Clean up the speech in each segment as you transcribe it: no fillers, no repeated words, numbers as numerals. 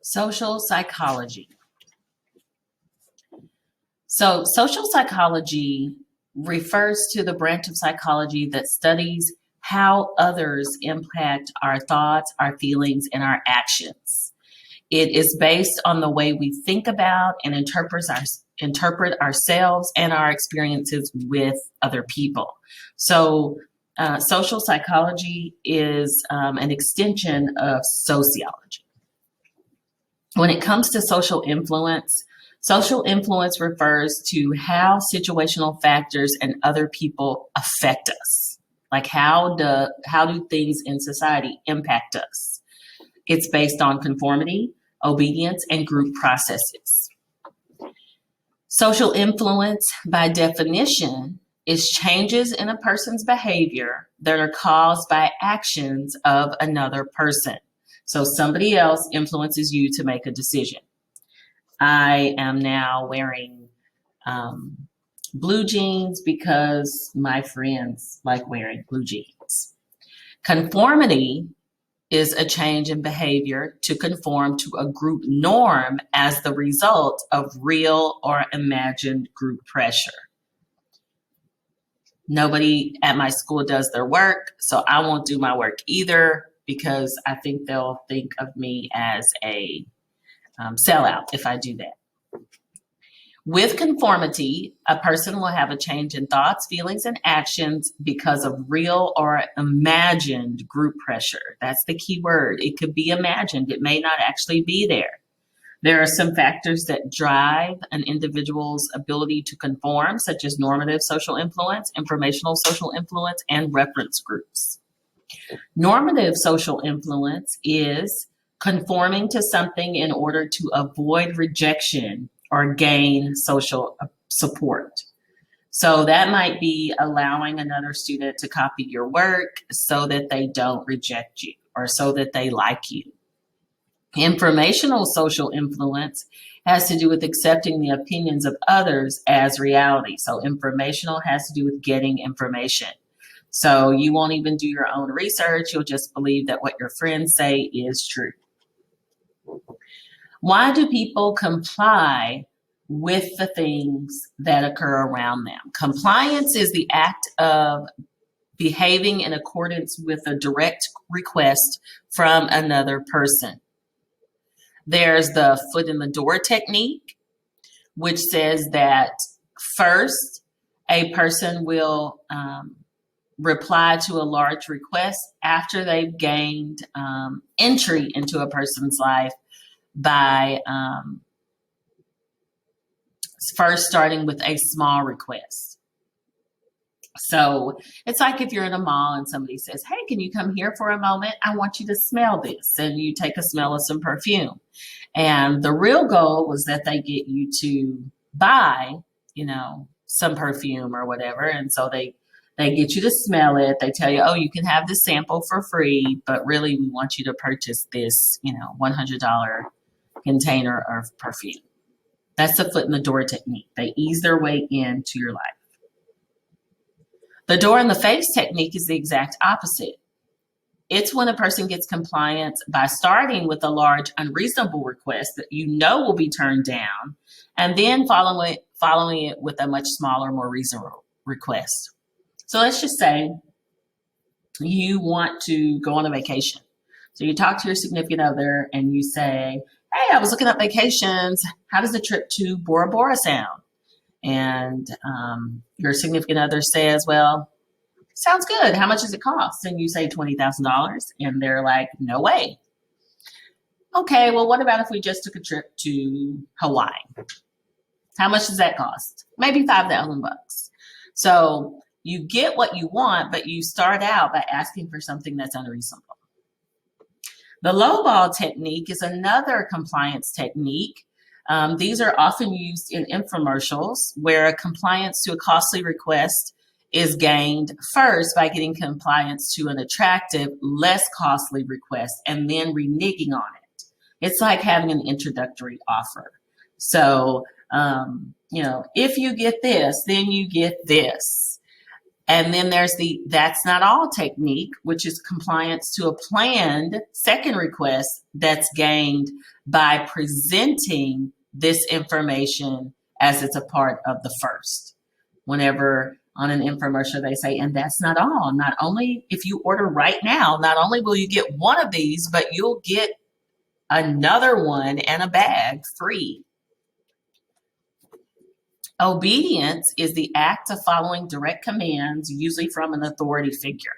Social psychology. So social psychology refers to the branch of psychology that studies how others impact our thoughts, our feelings, and our actions. It is based on the way we think about and interpret ourselves and our experiences with other people. So social psychology is an extension of sociology. When it comes to social influence refers to how situational factors and other people affect us. Like how do things in society impact us? It's based on conformity, obedience, and group processes. Social influence, by definition, is changes in a person's behavior that are caused by actions of another person. So somebody else influences you to make a decision. I am now wearing blue jeans because my friends like wearing blue jeans. Conformity is a change in behavior to conform to a group norm as the result of real or imagined group pressure. Nobody at my school does their work, so I won't do my work either because I think they'll think of me as a sellout if I do that. With conformity, a person will have a change in thoughts, feelings, and actions because of real or imagined group pressure. That's the key word. It could be imagined. It may not actually be there. There are some factors that drive an individual's ability to conform, such as normative social influence, informational social influence, and reference groups. Normative social influence is conforming to something in order to avoid rejection or gain social support. So that might be allowing another student to copy your work so that they don't reject you or so that they like you. Informational social influence has to do with accepting the opinions of others as reality. So informational has to do with getting information. So you won't even do your own research. You'll just believe that what your friends say is true. Why do people comply with the things that occur around them? Compliance is the act of behaving in accordance with a direct request from another person. There's the foot in the door technique, which says that first, a person will reply to a large request after they've gained entry into a person's life by first starting with a small request. So it's like if you're in a mall and somebody says, hey, can you come here for a moment? I want you to smell this. And you take a smell of some perfume. And the real goal was that they get you to buy, some perfume or whatever. And so they get you to smell it. They tell you, oh, you can have this sample for free, but really we want you to purchase this, $100 container of perfume. That's the foot in the door technique. They ease their way into your life. The door in the face technique is the exact opposite. It's when a person gets compliance by starting with a large unreasonable request that you know will be turned down, and then following it with a much smaller, more reasonable request. So let's just say you want to go on a vacation. So you talk to your significant other and you say, hey, I was looking up vacations. How does the trip to Bora Bora sound? And your significant other says, well, sounds good. How much does it cost? And you say $20,000. And they're like, no way. Okay, well, what about if we just took a trip to Hawaii? How much does that cost? Maybe $5,000. So you get what you want, but you start out by asking for something that's unreasonable. The lowball technique is another compliance technique. These are often used in infomercials where a compliance to a costly request is gained first by getting compliance to an attractive, less costly request and then reneging on it. It's like having an introductory offer. So, if you get this, then you get this. And then there's the that's not all technique, which is compliance to a planned second request that's gained by presenting this information as it's a part of the first. Whenever on an infomercial they say, and that's not all. Not only if you order right now, not only will you get one of these, but you'll get another one and a bag free. Obedience is the act of following direct commands, usually from an authority figure.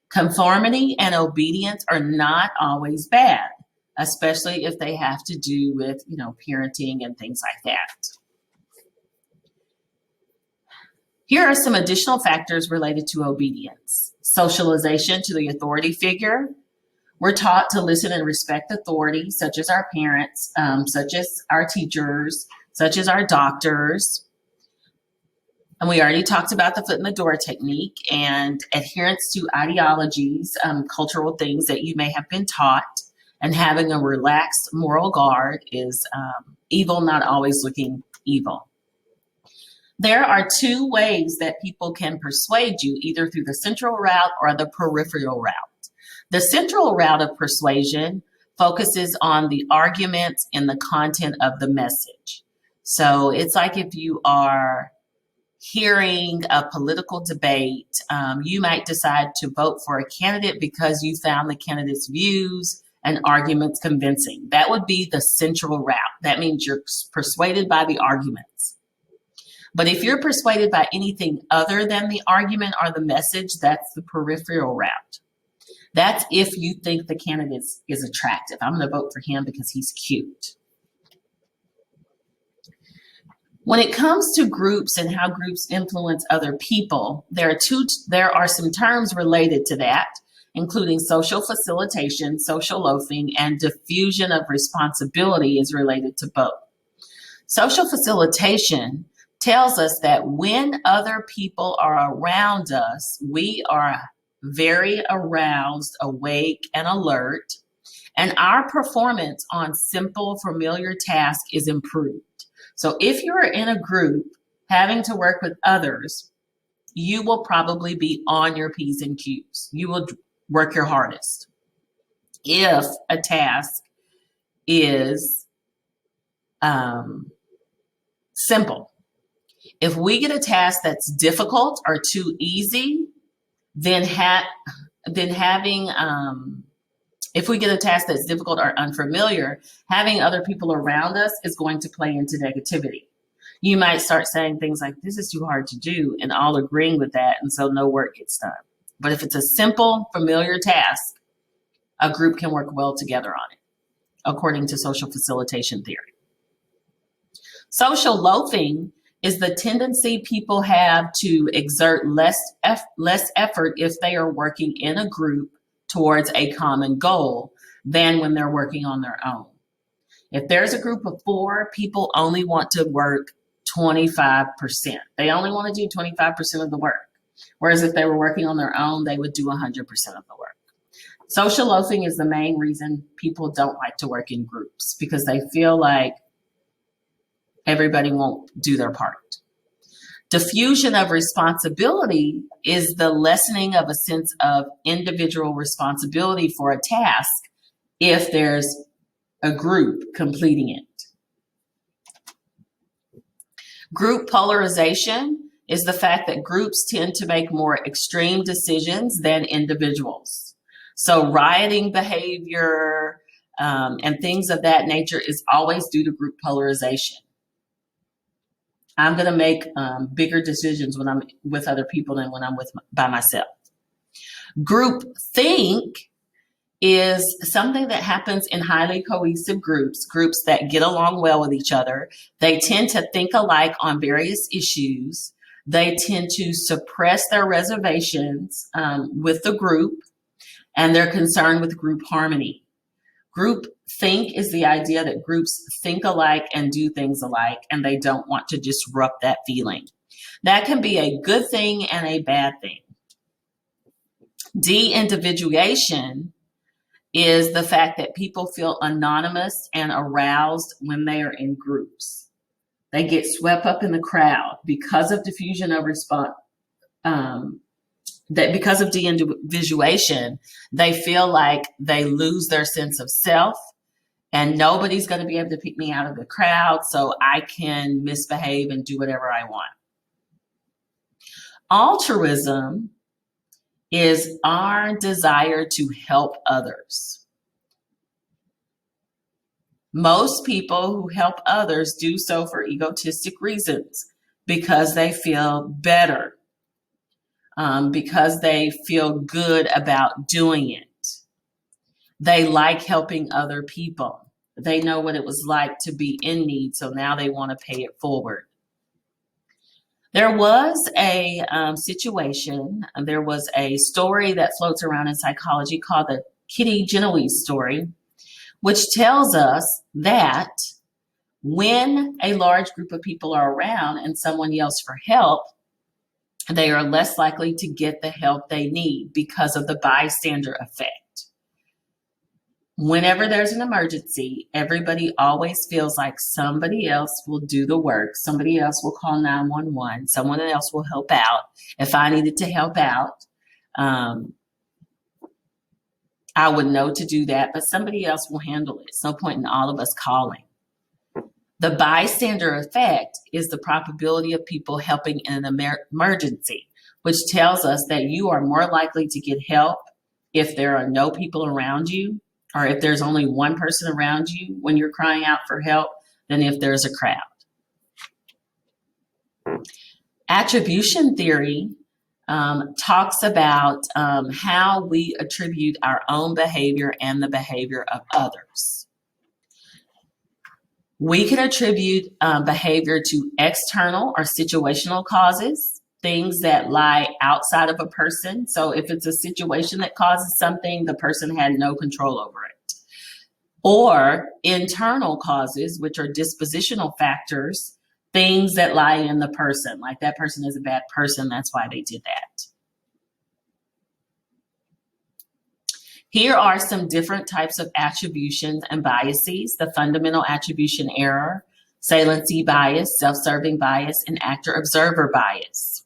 Conformity and obedience are not always bad, especially if they have to do with, parenting and things like that. Here are some additional factors related to obedience. Socialization to the authority figure. We're taught to listen and respect authority, such as our parents, such as our teachers, such as our doctors. And we already talked about the foot in the door technique and adherence to ideologies, cultural things that you may have been taught, and having a relaxed moral guard is evil not always looking evil. There are two ways that people can persuade you, either through the central route or the peripheral route. The central route of persuasion focuses on the arguments and the content of the message. So it's like if you are hearing a political debate, you might decide to vote for a candidate because you found the candidate's views and arguments convincing. That would be the central route. That means you're persuaded by the arguments. But if you're persuaded by anything other than the argument or the message, that's the peripheral route. That's if you think the candidate is attractive. I'm going to vote for him because he's cute. When it comes to groups and how groups influence other people, there are some terms related to that, including social facilitation, social loafing, and diffusion of responsibility is related to both. Social facilitation tells us that when other people are around us, we are very aroused, awake, and alert, and our performance on simple, familiar tasks is improved. So if you're in a group having to work with others, you will probably be on your P's and Q's. You will work your hardest. If a task is simple. If we get a task that's difficult or too easy, then if we get a task that's difficult or unfamiliar, having other people around us is going to play into negativity. You might start saying things like, this is too hard to do, and all agreeing with that, and so no work gets done. But if it's a simple, familiar task, a group can work well together on it, according to social facilitation theory. Social loafing is the tendency people have to exert less effort if they are working in a group towards a common goal than when they're working on their own. If there's a group of 4, people only want to work 25%. They only want to do 25% of the work. Whereas if they were working on their own, they would do 100% of the work. Social loafing is the main reason people don't like to work in groups, because they feel like everybody won't do their part. Diffusion of responsibility is the lessening of a sense of individual responsibility for a task if there's a group completing it. Group polarization is the fact that groups tend to make more extreme decisions than individuals. So rioting behavior and things of that nature is always due to group polarization. I'm going to make bigger decisions when I'm with other people than when I'm by myself. Group think is something that happens in highly cohesive groups that get along well with each other. They tend to think alike on various issues. They tend to suppress their reservations with the group, and they're concerned with group harmony. Group think is the idea that groups think alike and do things alike, and they don't want to disrupt that feeling. That can be a good thing and a bad thing. De-Individuation is the fact that people feel anonymous and aroused when they are in groups. They get swept up in the crowd because of diffusion of that because of de-individuation, they feel like they lose their sense of self and nobody's going to be able to pick me out of the crowd, so I can misbehave and do whatever I want. Altruism is our desire to help others. Most people who help others do so for egotistic reasons, because they feel better, because they feel good about doing it. They like helping other people. They know what it was like to be in need, so now they want to pay it forward. There was a situation, there was a story that floats around in psychology called the Kitty Genovese story, which tells us that when a large group of people are around and someone yells for help, they are less likely to get the help they need because of the bystander effect. Whenever there's an emergency, everybody always feels like somebody else will do the work. Somebody else will call 911. Someone else will help out. If I needed to help out, I would know to do that, but somebody else will handle it. It's no point in all of us calling. The bystander effect is the probability of people helping in an emergency, which tells us that you are more likely to get help if there are no people around you, or if there's only one person around you when you're crying out for help, than if there's a crowd. Attribution theory talks about how we attribute our own behavior and the behavior of others. We can attribute behavior to external or situational causes, things that lie outside of a person. So if it's a situation that causes something, the person had no control over it. Or internal causes, which are dispositional factors, things that lie in the person, like that person is a bad person, that's why they did that. Here are some different types of attributions and biases: the fundamental attribution error, saliency bias, self-serving bias, and actor-observer bias.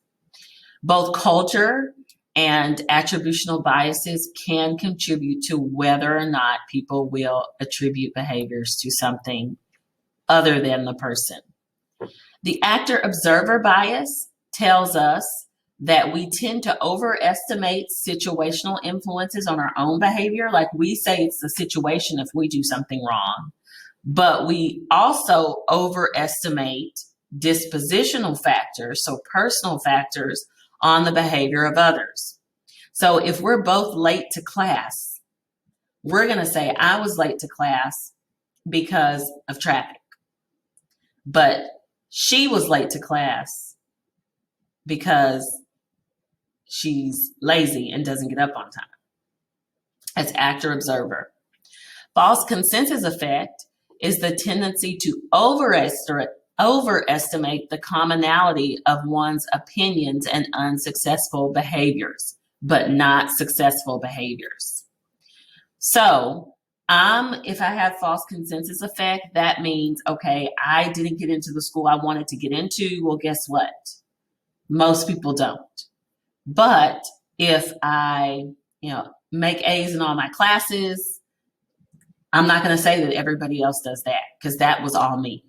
Both culture and attributional biases can contribute to whether or not people will attribute behaviors to something other than the person. The actor-observer bias tells us that we tend to overestimate situational influences on our own behavior. Like, we say it's the situation if we do something wrong, but we also overestimate dispositional factors, so personal factors, on the behavior of others. So if we're both late to class, we're going to say, I was late to class because of traffic, but she was late to class because she's lazy and doesn't get up on time. That's actor-observer. False consensus effect is the tendency to overestimate the commonality of one's opinions and unsuccessful behaviors, but not successful behaviors. So if I have false consensus effect, that means, okay, I didn't get into the school I wanted to get into. Well, guess what? Most people don't. But if I, make A's in all my classes, I'm not going to say that everybody else does that, because that was all me.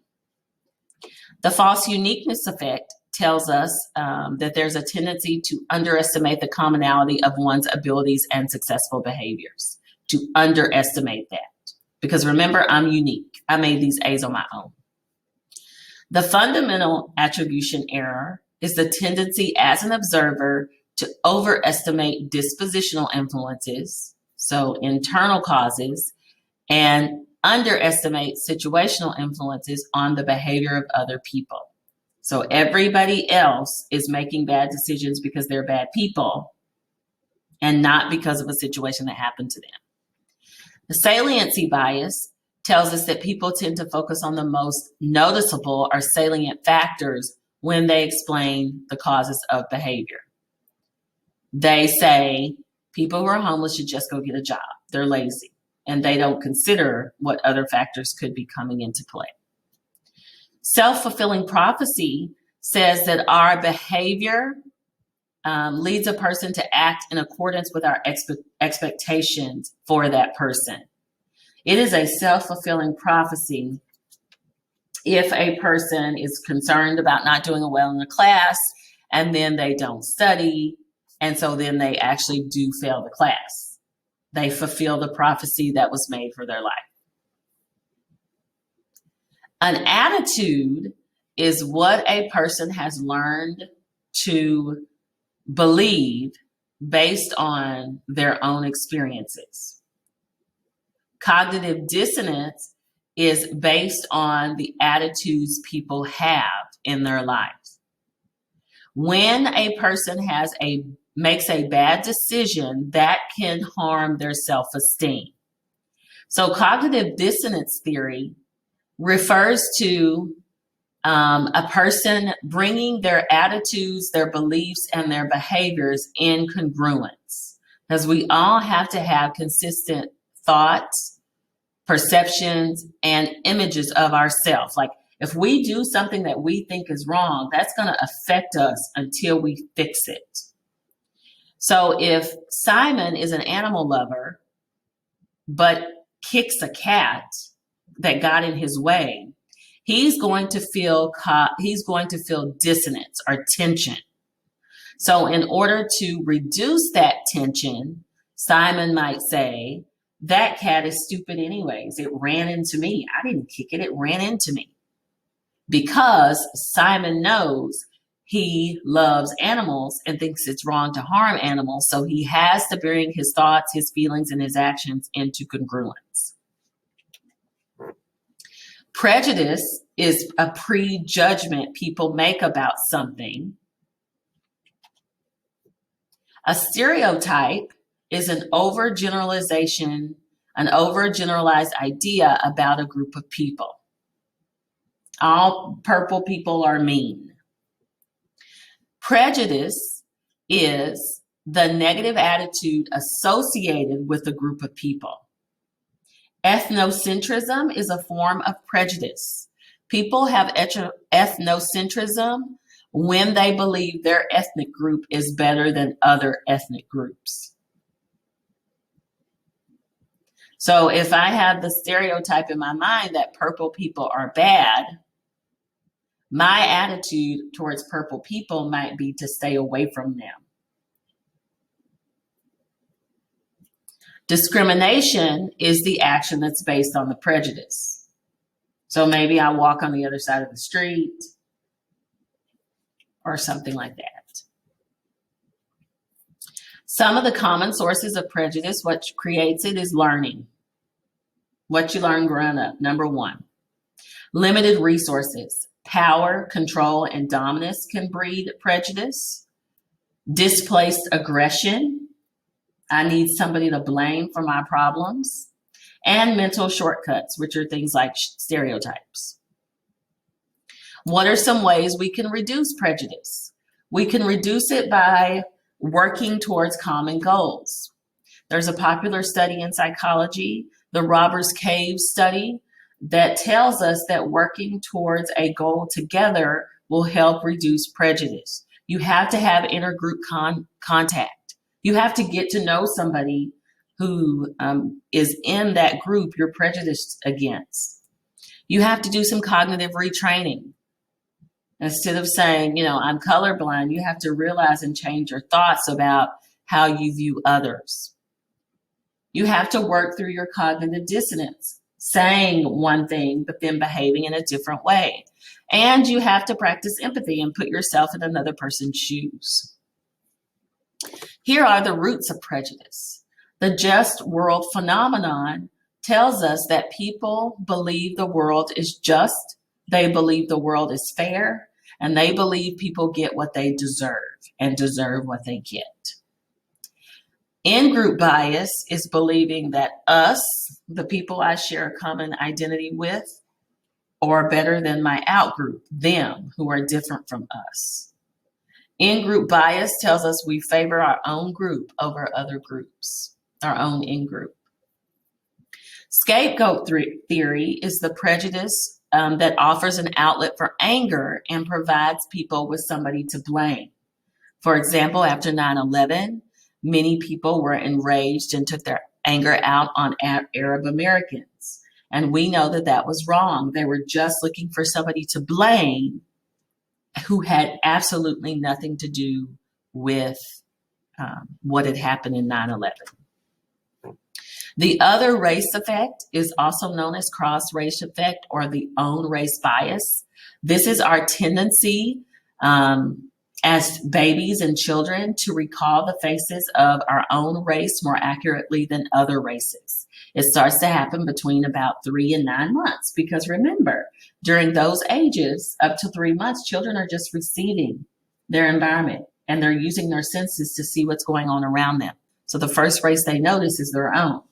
The false uniqueness effect tells us that there's a tendency to underestimate the commonality of one's abilities and successful behaviors, to underestimate that. Because remember, I'm unique. I made these A's on my own. The fundamental attribution error is the tendency as an observer to overestimate dispositional influences, so internal causes, and underestimate situational influences on the behavior of other people. So everybody else is making bad decisions because they're bad people and not because of a situation that happened to them. The saliency bias tells us that people tend to focus on the most noticeable or salient factors when they explain the causes of behavior. They say people who are homeless should just go get a job. They're lazy, and they don't consider what other factors could be coming into play. Self-fulfilling prophecy says that our behavior leads a person to act in accordance with our expectations for that person. It is a self-fulfilling prophecy if a person is concerned about not doing well in a class and then they don't study, and so then they actually do fail the class. They fulfill the prophecy that was made for their life. An attitude is what a person has learned to believe based on their own experiences. Cognitive dissonance is based on the attitudes people have in their lives. When a person makes a bad decision, that can harm their self-esteem. So cognitive dissonance theory refers to a person bringing their attitudes, their beliefs, and their behaviors in congruence. Because we all have to have consistent thoughts, perceptions, and images of ourselves. Like if we do something that we think is wrong, that's going to affect us until we fix it. So if Simon is an animal lover, but kicks a cat that got in his way, he's going to feel dissonance or tension. So in order to reduce that tension, Simon might say, that cat is stupid anyways. It ran into me. I didn't kick it. It ran into me. Because Simon knows he loves animals and thinks it's wrong to harm animals, so he has to bring his thoughts, his feelings, and his actions into congruence. Prejudice is a prejudgment people make about something. A stereotype is an overgeneralization, an overgeneralized idea about a group of people. All purple people are mean. Prejudice is the negative attitude associated with a group of people. Ethnocentrism is a form of prejudice. People have ethnocentrism when they believe their ethnic group is better than other ethnic groups. So if I have the stereotype in my mind that purple people are bad, my attitude towards purple people might be to stay away from them. Discrimination is the action that's based on the prejudice. So maybe I walk on the other side of the street or something like that. Some of the common sources of prejudice, what creates it is learning. What you learn growing up, number one. Limited resources. Power, control, and dominance can breed prejudice. Displaced aggression. I need somebody to blame for my problems. And mental shortcuts, which are things like stereotypes. What are some ways we can reduce prejudice? We can reduce it by working towards common goals. There's a popular study in psychology, the Robbers Cave study, that tells us that working towards a goal together will help reduce prejudice. You have to have intergroup contact. You have to get to know somebody who is in that group you're prejudiced against. You have to do some cognitive retraining. Instead of saying, I'm colorblind, you have to realize and change your thoughts about how you view others. You have to work through your cognitive dissonance, saying one thing, but then behaving in a different way. And you have to practice empathy and put yourself in another person's shoes. Here are the roots of prejudice. The just world phenomenon tells us that people believe the world is just, they believe the world is fair, and they believe people get what they deserve and deserve what they get. In-group bias is believing that us, the people I share a common identity with, are better than my out-group, them, who are different from us. In-group bias tells us we favor our own group over other groups, our own in-group. Scapegoat theory is the prejudice that offers an outlet for anger and provides people with somebody to blame. For example, after 9/11, many people were enraged and took their anger out on Arab Americans. And we know that that was wrong. They were just looking for somebody to blame who had absolutely nothing to do with what had happened in 9/11. The other race effect is also known as cross-race effect or the own race bias. This is our tendency as babies and children to recall the faces of our own race more accurately than other races. It starts to happen between about 3 and 9 months because remember, during those ages, up to 3 months, children are just receiving their environment and they're using their senses to see what's going on around them. So the first race they notice is their own.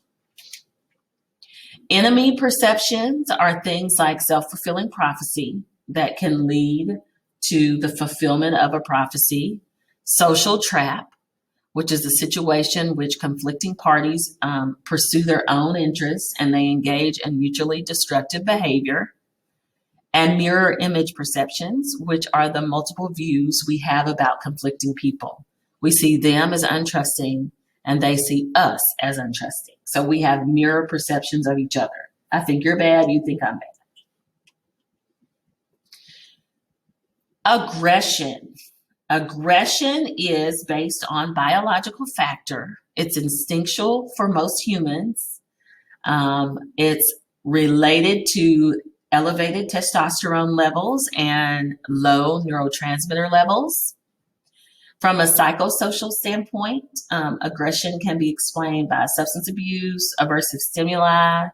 Enemy perceptions are things like self-fulfilling prophecy that can lead to the fulfillment of a prophecy, social trap, which is a situation which conflicting parties pursue their own interests and they engage in mutually destructive behavior, and mirror image perceptions, which are the multiple views we have about conflicting people. We see them as untrusting and they see us as untrusting. So we have mirror perceptions of each other. I think you're bad, you think I'm bad. Aggression. Aggression is based on biological factor. It's instinctual for most humans. It's related to elevated testosterone levels and low neurotransmitter levels. From a psychosocial standpoint, aggression can be explained by substance abuse, aversive stimuli,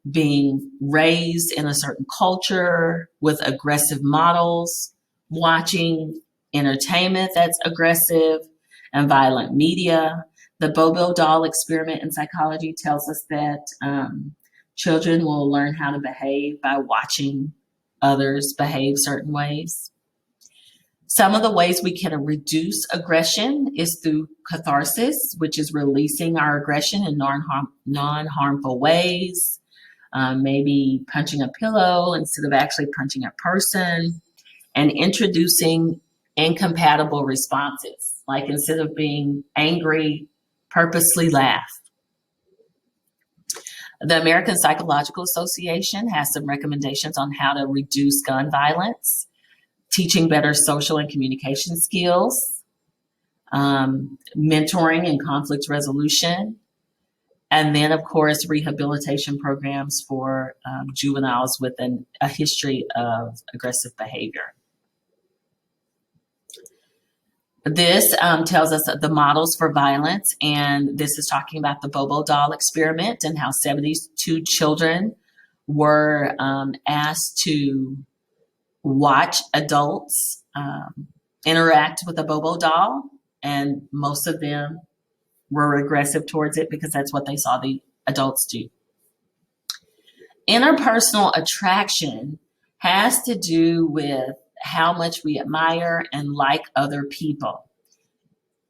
being raised in a certain culture with aggressive models, watching entertainment that's aggressive, and violent media. The Bobo doll experiment in psychology tells us that children will learn how to behave by watching others behave certain ways. Some of the ways we can reduce aggression is through catharsis, which is releasing our aggression in non-harmful ways. Maybe punching a pillow instead of actually punching a person, and introducing incompatible responses, like instead of being angry, purposely laugh. The American Psychological Association has some recommendations on how to reduce gun violence, teaching better social and communication skills, mentoring and conflict resolution, and then, of course, rehabilitation programs for juveniles with a history of aggressive behavior. This tells us the models for violence, and this is talking about the Bobo doll experiment and how 72 children were asked to watch adults interact with a Bobo doll, and most of them were aggressive towards it because that's what they saw the adults do. Interpersonal attraction has to do with how much we admire and like other people.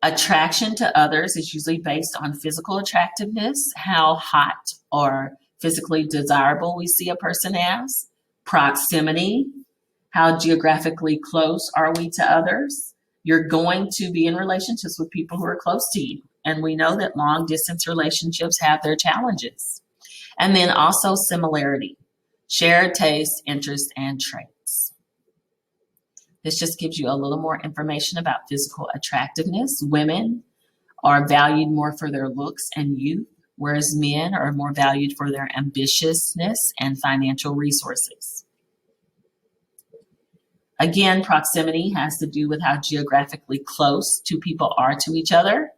Attraction to others is usually based on physical attractiveness, how hot or physically desirable we see a person as. Proximity, how geographically close are we to others? You're going to be in relationships with people who are close to you. And we know that long distance relationships have their challenges. And then also similarity, shared tastes, interests, and traits. This just gives you a little more information about physical attractiveness. Women are valued more for their looks and youth, whereas men are more valued for their ambitiousness and financial resources. Again, proximity has to do with how geographically close two people are to each other,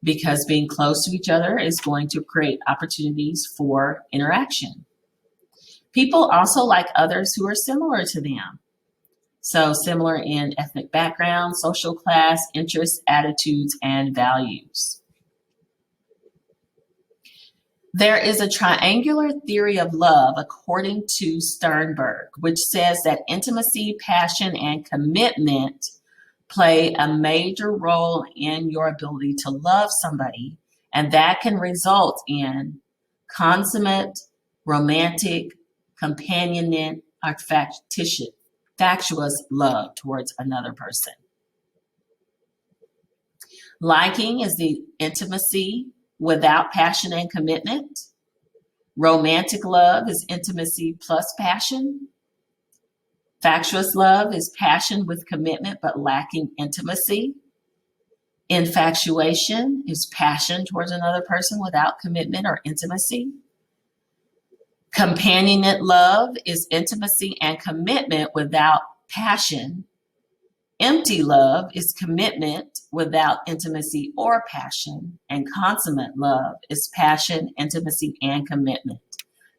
because being close to each other is going to create opportunities for interaction. People also like others who are similar to them. So similar in ethnic background, social class, interests, attitudes, and values. There is a triangular theory of love according to Sternberg, which says that intimacy, passion, and commitment play a major role in your ability to love somebody, and that can result in consummate, romantic, companionate, or factious love towards another person. Liking is the intimacy without passion and commitment. Romantic love is intimacy plus passion. Factious love is passion with commitment but lacking intimacy. Infatuation is passion towards another person without commitment or intimacy. Companionate love is intimacy and commitment without passion. Empty love is commitment without intimacy or passion. And consummate love is passion, intimacy, and commitment.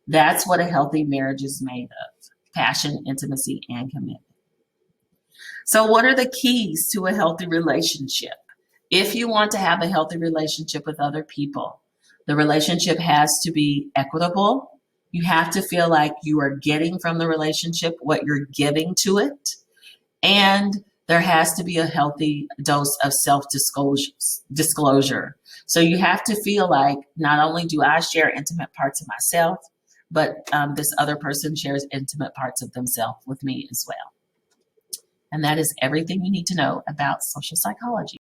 That's what a healthy marriage is made of: passion, intimacy, and commitment. So what are the keys to a healthy relationship? If you want to have a healthy relationship with other people, the relationship has to be equitable. You have to feel like you are getting from the relationship what you're giving to it. And there has to be a healthy dose of self-disclosure. So you have to feel like not only do I share intimate parts of myself, but this other person shares intimate parts of themselves with me as well. And that is everything you need to know about social psychology.